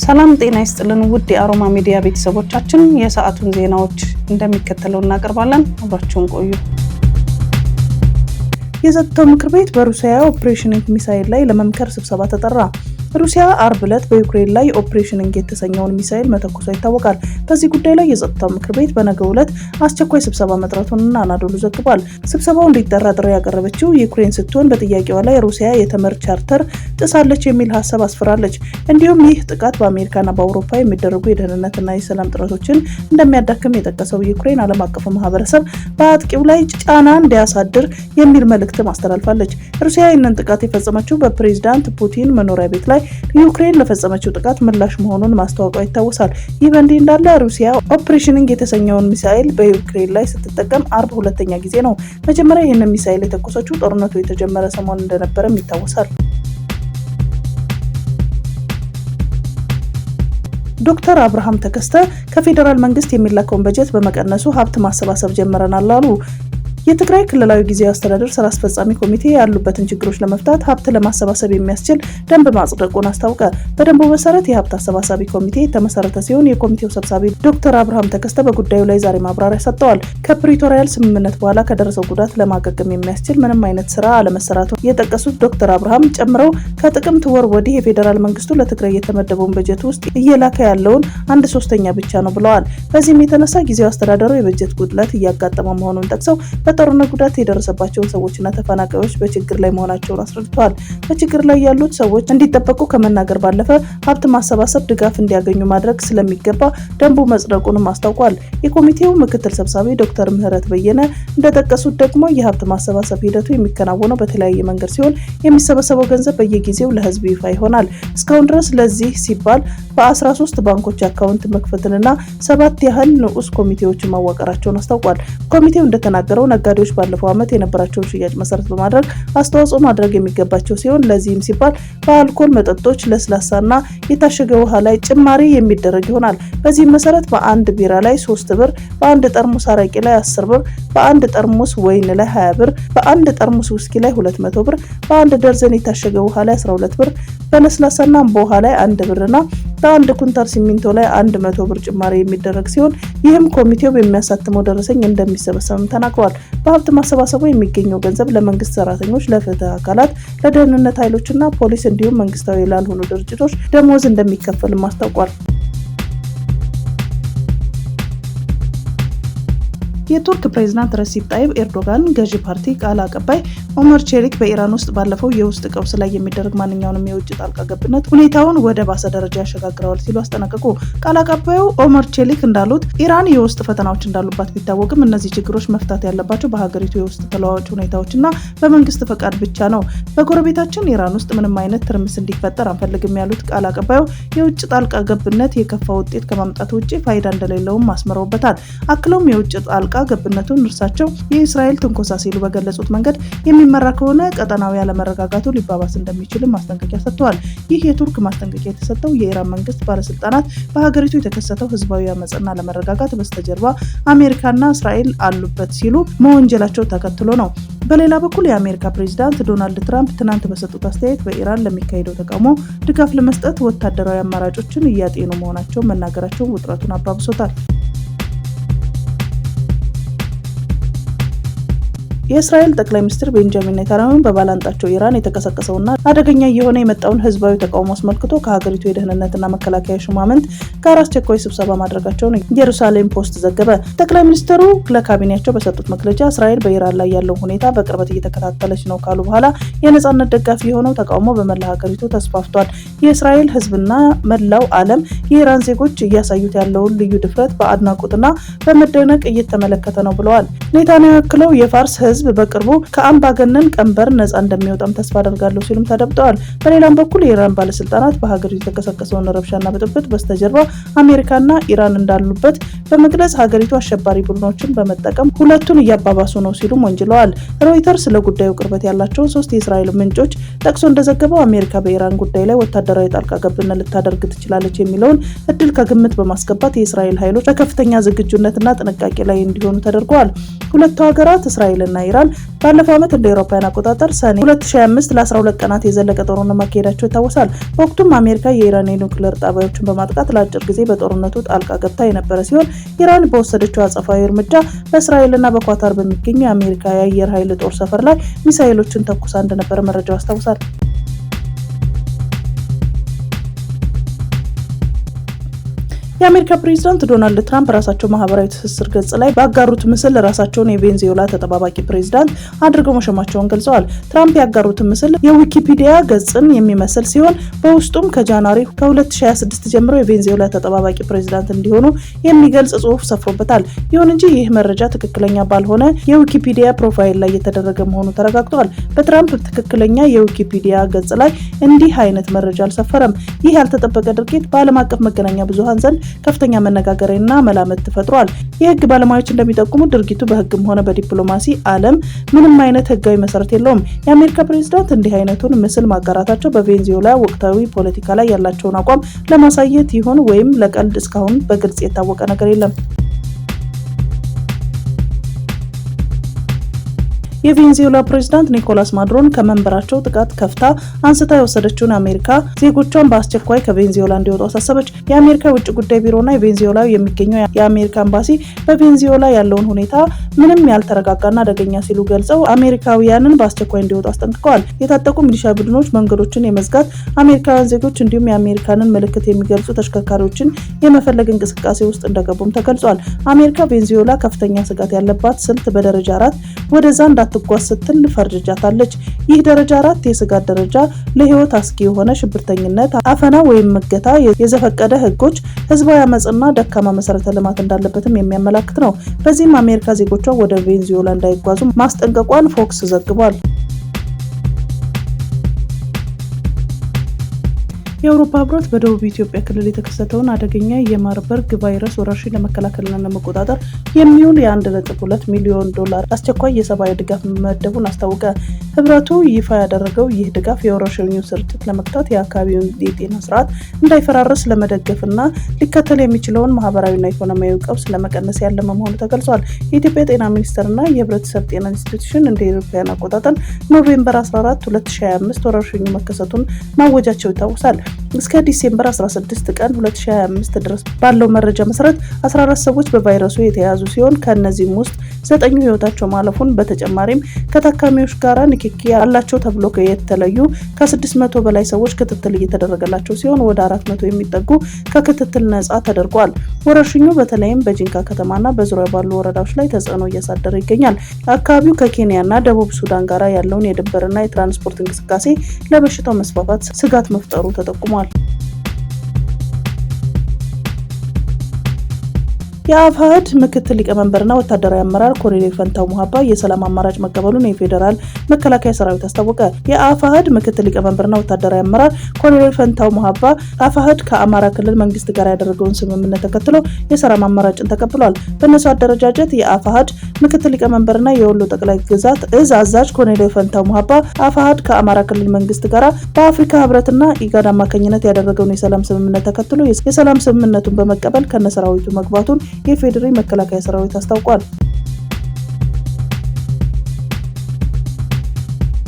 ሰላም ጤና ይስጥልን ውድ የአሮማ ሚዲያ ቤተሰቦቻችን፣ የሰዓቱን ዜናዎች እንደሚከተለው እናቀርባለን። አብራችሁን ቆዩ። የጸጥታው ምክር ቤት በሩሲያ ኦፕሬሽን ሚሳይል ላይ ለመምከር ስብሰባ ተጠራ። ሩሲያ አርብ ዕለት በዩክሬን ላይ ኦፕሬሽን የተሰኘውን ሚሳይል መተኮሷ ይታወቃል። በዚህ ጉዳይ ላይ የጸጥታው ምክር ቤት በነገው ዕለት አስቸኳይ ስብሰባ መጥራቱንና አናዶሉ ዘግቧል። ስብሰባው እንዲጠራ ጥሪ ያቀረበችው ዩክሬን ስትሆን በጥያቄዋ ላይ ሩሲያ የተመድ ቻርተር ጥሳለች የሚል ሀሳብ አስፈራለች። እንዲሁም ይህ ጥቃት በአሜሪካና በአውሮፓ የሚደረጉ የደህንነትና የሰላም ጥረቶችን እንደሚያዳክም የጠቀሰው ዩክሬን ዓለም አቀፉ ማህበረሰብ በአጥቂው ላይ ጫና እንዲያሳድር የሚል መልእክትም አስተላልፋለች። ሩሲያ ይህንን ጥቃት የፈጸመችው በፕሬዝዳንት ፑቲን መኖሪያ ቤት ላይ ዩክሬን ለፈጸመችው ጥቃት ምላሽ መሆኑን ማስታወቋ ይታወሳል። ይህ በእንዲህ እንዳለ ሩሲያ ኦፕሬሽን የተሰኘውን ሚሳኤል በዩክሬን ላይ ስትጠቀም አርብ ሁለተኛ ጊዜ ነው። መጀመሪያ ይህንን ሚሳኤል የተኮሰችው ጦርነቱ የተጀመረ ሰሞን እንደነበረም ይታወሳል። ዶክተር አብርሃም ተከስተ ከፌዴራል መንግስት የሚላከውን በጀት በመቀነሱ ሀብት ማሰባሰብ ጀምረናል አሉ። የትግራይ ክልላዊ ጊዜያዊ አስተዳደር ስራ አስፈጻሚ ኮሚቴ ያሉበትን ችግሮች ለመፍታት ሀብት ለማሰባሰብ የሚያስችል ደንብ ማጽደቁን አስታወቀ። በደንቡ መሰረት የሀብት አሰባሳቢ ኮሚቴ የተመሰረተ ሲሆን የኮሚቴው ሰብሳቢ ዶክተር አብርሃም ተከስተ በጉዳዩ ላይ ዛሬ ማብራሪያ ሰጥተዋል። ከፕሪቶሪያል ስምምነት በኋላ ከደረሰው ጉዳት ለማገገም የሚያስችል ምንም አይነት ስራ አለመሰራቱ የጠቀሱት ዶክተር አብርሃም ጨምረው ከጥቅምት ወር ወዲህ የፌዴራል መንግስቱ ለትግራይ የተመደበውን በጀት ውስጥ እየላከ ያለውን 1/3 ብቻ ነው ብለዋል። በዚህም የተነሳ ጊዜያዊ አስተዳደሩ የበጀት ጉድለት እያጋጠመ መሆኑን ጠቅሰው በጦርነት ጉዳት የደረሰባቸውን ሰዎችና ተፈናቃዮች በችግር ላይ መሆናቸውን አስረድተዋል። በችግር ላይ ያሉት ሰዎች እንዲጠበቁ ከመናገር ባለፈ ሀብት ማሰባሰብ ድጋፍ እንዲያገኙ ማድረግ ስለሚገባ ደንቡ መጽደቁንም አስታውቋል። የኮሚቴው ምክትል ሰብሳቢ ዶክተር ምህረት በየነ እንደጠቀሱት ደግሞ የሀብት ማሰባሰብ ሂደቱ የሚከናወነው በተለያየ መንገድ ሲሆን የሚሰበሰበው ገንዘብ በየጊዜው ለህዝብ ይፋ ይሆናል። እስካሁን ድረስ ለዚህ ሲባል በ13 ባንኮች አካውንት መክፈትንና 7 ያህል ንዑስ ኮሚቴዎችን ማዋቀራቸውን አስታውቋል። ኮሚቴው እንደተናገረው ነጋዴዎች ባለፈው ዓመት የነበራቸውን ሽያጭ መሰረት በማድረግ አስተዋጽኦ ማድረግ የሚገባቸው ሲሆን ለዚህም ሲባል በአልኮል መጠጦች፣ ለስላሳና የታሸገ ውሃ ላይ ጭማሪ የሚደረግ ይሆናል። በዚህም መሰረት በአንድ ቢራ ላይ 3 ብር፣ በአንድ ጠርሙስ አረቄ ላይ 10 ብር፣ በአንድ ጠርሙስ ወይን ላይ 20 ብር፣ በአንድ ጠርሙስ ውስኪ ላይ 200 ብር፣ በአንድ ደርዘን የታሸገ ውሃ ላይ 12 ብር፣ በለስላሳና በውሃ ላይ 1 ብርና በአንድ ኩንታል ሲሚንቶ ላይ 100 ብር ጭማሪ የሚደረግ ሲሆን ይህም ኮሚቴው በሚያሳትመው ደረሰኝ እንደሚሰበሰብም ተናግረዋል። በሀብት ማሰባሰቡ የሚገኘው ገንዘብ ለመንግስት ሰራተኞች፣ ለፍትህ አካላት፣ ለደህንነት ኃይሎችና ፖሊስ እንዲሁም መንግስታዊ ላልሆኑ ድርጅቶች ደሞዝ እንደሚከፈልም አስታውቋል። የቱርክ ፕሬዝዳንት ረሲፕ ጣይብ ኤርዶጋን ገዢ ፓርቲ ቃል አቀባይ ኦመር ቼሊክ በኢራን ውስጥ ባለፈው የውስጥ ቀውስ ላይ የሚደረግ ማንኛውንም የውጭ ጣልቃ ገብነት ሁኔታውን ወደ ባሰ ደረጃ ያሸጋግረዋል ሲሉ አስጠነቀቁ። ቃል አቀባዩ ኦመር ቼሊክ እንዳሉት ኢራን የውስጥ ፈተናዎች እንዳሉባት ቢታወቅም እነዚህ ችግሮች መፍታት ያለባቸው በሀገሪቱ የውስጥ ተለዋዋጭ ሁኔታዎችና በመንግስት ፈቃድ ብቻ ነው። በጎረቤታችን ኢራን ውስጥ ምንም አይነት ትርምስ እንዲፈጠር አንፈልግም ያሉት ቃል አቀባዩ የውጭ ጣልቃ ገብነት የከፋ ውጤት ከማምጣት ውጭ ፋይዳ እንደሌለውም አስምረውበታል። አክለውም የውጭ ጣልቃ ገብነቱን እርሳቸው የእስራኤል ትንኮሳ ሲሉ በገለጹት መንገድ የሚመራ ከሆነ ቀጠናዊ አለመረጋጋቱ ሊባባስ እንደሚችልም ማስጠንቀቂያ ሰጥተዋል። ይህ የቱርክ ማስጠንቀቂያ የተሰጠው የኢራን መንግስት ባለስልጣናት በሀገሪቱ የተከሰተው ህዝባዊ አመጽና አለመረጋጋት በስተጀርባ አሜሪካና እስራኤል አሉበት ሲሉ መወንጀላቸው ተከትሎ ነው። በሌላ በኩል የአሜሪካ ፕሬዝዳንት ዶናልድ ትራምፕ ትናንት በሰጡት አስተያየት በኢራን ለሚካሄደው ተቃውሞ ድጋፍ ለመስጠት ወታደራዊ አማራጮችን እያጤኑ መሆናቸውን መናገራቸውን ውጥረቱን አባብሶታል። የእስራኤል ጠቅላይ ሚኒስትር ቤንጃሚን ኔታንያሁ በባላንጣቸው ኢራን የተቀሰቀሰውና አደገኛ እየሆነ የመጣውን ህዝባዊ ተቃውሞ አስመልክቶ ከሀገሪቱ የደህንነትና መከላከያ ሹማምንት ጋር አስቸኳይ ስብሰባ ማድረጋቸውን ኢየሩሳሌም ፖስት ዘገበ። ጠቅላይ ሚኒስትሩ ለካቢኔያቸው በሰጡት መግለጫ እስራኤል በኢራን ላይ ያለው ሁኔታ በቅርበት እየተከታተለች ነው ካሉ በኋላ የነጻነት ደጋፊ የሆነው ተቃውሞ በመላ ሀገሪቱ ተስፋፍቷል። የእስራኤል ህዝብና መላው ዓለም የኢራን ዜጎች እያሳዩት ያለውን ልዩ ድፍረት በአድናቆትና በመደነቅ እየተመለከተ ነው ብለዋል። ኔታንያሁ ያክለው የፋርስ ህዝብ በቅርቡ ከአምባገነን ቀንበር ነፃ እንደሚወጣም ተስፋ አደርጋለሁ ሲሉም ተደምጠዋል። በሌላም በኩል የኢራን ባለስልጣናት በሀገሪቱ የተቀሰቀሰውን ረብሻና ብጥብጥ በስተጀርባ አሜሪካና ኢራን እንዳሉበት በመግለጽ ሀገሪቱ አሸባሪ ቡድኖችን በመጠቀም ሁለቱን እያባባሱ ነው ሲሉም ወንጅለዋል። ሮይተርስ ለጉዳዩ ቅርበት ያላቸውን 3 የእስራኤል ምንጮች ጠቅሶ እንደዘገበው አሜሪካ በኢራን ጉዳይ ላይ ወታደራዊ ጣልቃ ገብነት ልታደርግ ትችላለች የሚለውን እድል ከግምት በማስገባት የእስራኤል ኃይሎች በከፍተኛ ዝግጁነትና ጥንቃቄ ላይ እንዲሆኑ ተደርገዋል። ሁለቱ ሀገራት እስራኤልና ኢራን ባለፈው ዓመት እንደ አውሮፓውያን አቆጣጠር ሰኔ 2025 ለ12 ቀናት የዘለቀ ጦርነት ማካሄዳቸው ይታወሳል። በወቅቱም አሜሪካ የኢራን የኒውክሌር ጣቢያዎችን በማጥቃት ለአጭር ጊዜ በጦርነቱ ጣልቃ ገብታ የነበረ ሲሆን ኢራን በወሰደችው አጸፋዊ እርምጃ በእስራኤልና በኳታር በሚገኙ የአሜሪካ የአየር ኃይል ጦር ሰፈር ላይ ሚሳኤሎችን ተኩሳ እንደነበረ መረጃው ያስታውሳል። የአሜሪካ ፕሬዝዳንት ዶናልድ ትራምፕ ራሳቸው ማህበራዊ ትስስር ገጽ ላይ ባጋሩት ምስል ራሳቸውን የቬንዙዌላ ተጠባባቂ ፕሬዝዳንት አድርገው መሾማቸውን ገልጸዋል። ትራምፕ ያጋሩት ምስል የዊኪፒዲያ ገጽን የሚመስል ሲሆን በውስጡም ከጃንዋሪ 2026 ጀምሮ የቬንዙዌላ ተጠባባቂ ፕሬዝዳንት እንዲሆኑ የሚገልጽ ጽሑፍ ሰፍሮበታል። ይሁን እንጂ ይህ መረጃ ትክክለኛ ባልሆነ የዊኪፒዲያ ፕሮፋይል ላይ የተደረገ መሆኑ ተረጋግጧል። በትራምፕ ትክክለኛ የዊኪፒዲያ ገጽ ላይ እንዲህ አይነት መረጃ አልሰፈረም። ይህ ያልተጠበቀ ድርጊት በዓለም አቀፍ መገናኛ ብዙሃን ዘንድ ከፍተኛ መነጋገሪያና መላመት ተፈጥሯል። የህግ ባለሙያዎች እንደሚጠቁሙት ድርጊቱ በህግም ሆነ በዲፕሎማሲ ዓለም ምንም አይነት ህጋዊ መሰረት የለውም። የአሜሪካ ፕሬዝዳንት እንዲህ አይነቱን ምስል ማጋራታቸው በቬንዙዌላ ወቅታዊ ፖለቲካ ላይ ያላቸውን አቋም ለማሳየት ይሆን ወይም ለቀልድ እስካሁን በግልጽ የታወቀ ነገር የለም። የቬንዙዌላ ፕሬዝዳንት ኒኮላስ ማዱሮን ከመንበራቸው ጥቃት ከፍታ አንስታ የወሰደችውን አሜሪካ ዜጎቿን በአስቸኳይ ከቬንዙዌላ እንዲወጡ አሳሰበች። የአሜሪካ የውጭ ጉዳይ ቢሮና የቬንዙዌላ የሚገኘው የአሜሪካ ኤምባሲ በቬንዙዌላ ያለውን ሁኔታ ምንም ያልተረጋጋና አደገኛ ሲሉ ገልጸው አሜሪካውያንን በአስቸኳይ እንዲወጡ አስጠንቅቀዋል። የታጠቁ ሚሊሻ ቡድኖች መንገዶችን የመዝጋት አሜሪካውያን ዜጎች እንዲሁም የአሜሪካንን ምልክት የሚገልጹ ተሽከርካሪዎችን የመፈለግ እንቅስቃሴ ውስጥ እንደገቡም ተገልጿል። አሜሪካ ቬንዙዌላ ከፍተኛ ስጋት ያለባት ስልት በደረጃ 4 ወደዛ እንዳትጓዝ ስትል ፈርጃታለች። ይህ ደረጃ 4 የስጋት ደረጃ ለህይወት አስጊ የሆነ ሽብርተኝነት፣ አፈና ወይም እገታ፣ የዘፈቀደ ህጎች፣ ህዝባዊ አመጽና ደካማ መሰረተ ልማት እንዳለበትም የሚያመላክት ነው። በዚህም አሜሪካ ዜጎቿ ወደ ቬንዙዌላ እንዳይጓዙ ማስጠንቀቋን ፎክስ ዘግቧል። የአውሮፓ ህብረት በደቡብ ኢትዮጵያ ክልል የተከሰተውን አደገኛ የማርበርግ ቫይረስ ወረርሽኝ ለመከላከልና ለመቆጣጠር የሚውል $1.2 ሚሊዮን አስቸኳይ የሰብአዊ ድጋፍ መመደቡን አስታወቀ። ህብረቱ ይፋ ያደረገው ይህ ድጋፍ የወረርሽኙን ስርጭት ለመግታት የአካባቢውን የጤና ስርዓት እንዳይፈራረስ ለመደገፍና ሊከተል የሚችለውን ማህበራዊና ኢኮኖሚያዊ ቀውስ ለመቀነስ ያለመ መሆኑ ተገልጿል። የኢትዮጵያ ጤና ሚኒስቴርና የህብረተሰብ ጤና ኢንስቲትዩሽን እንደ አውሮፓውያን አቆጣጠር ኖቬምበር 14 2025 ወረርሽኙ መከሰቱን ማወጃቸው ይታወሳል። እስከ ዲሴምበር 16 ቀን 2025 ድረስ ባለው መረጃ መሰረት 14 ሰዎች በቫይረሱ የተያዙ ሲሆን ከነዚህም ውስጥ 9 ህይወታቸው ማለፉን በተጨማሪም ከታካሚዎች ጋር ንክኪ ያላቸው ተብሎ የተለዩ ከ600 በላይ ሰዎች ክትትል እየተደረገላቸው ሲሆን ወደ 400 የሚጠጉ ከክትትል ነፃ ተደርጓል። ወረርሽኙ በተለይም በጂንካ ከተማና በዙሪያ ባሉ ወረዳዎች ላይ ተጽዕኖ እያሳደረ ይገኛል። አካባቢው ከኬንያና ደቡብ ሱዳን ጋር ያለውን የድንበርና የትራንስፖርት እንቅስቃሴ ለበሽታው መስፋፋት ስጋት መፍጠሩ ተጠቁሟል። የአፋሕድ ምክትል ሊቀመንበርና ወታደራዊ አመራር ኮሎኔል ፈንታው ሙሀባ የሰላም አማራጭ መቀበሉን የፌዴራል መከላከያ ሰራዊት አስታወቀ። የአፋሕድ ምክትል ሊቀመንበርና ወታደራዊ አመራር ኮሎኔል ፈንታው ሙሀባ አፋሕድ ከአማራ ክልል መንግስት ጋር ያደረገውን ስምምነት ተከትሎ የሰላም አማራጭን ተቀብሏል። በእነሱ አደረጃጀት የአፋሕድ ምክትል ሊቀመንበርና የወሎ ጠቅላይ ግዛት እዝ አዛዥ ኮሎኔል ፈንታው ሙሀባ አፋሕድ ከአማራ ክልል መንግስት ጋር በአፍሪካ ህብረትና ኢጋድ አማካኝነት ያደረገውን የሰላም ስምምነት ተከትሎ የሰላም ስምምነቱን በመቀበል ከነሰራዊቱ መግባቱን የፌዴራል መከላከያ ሰራዊት አስታውቋል።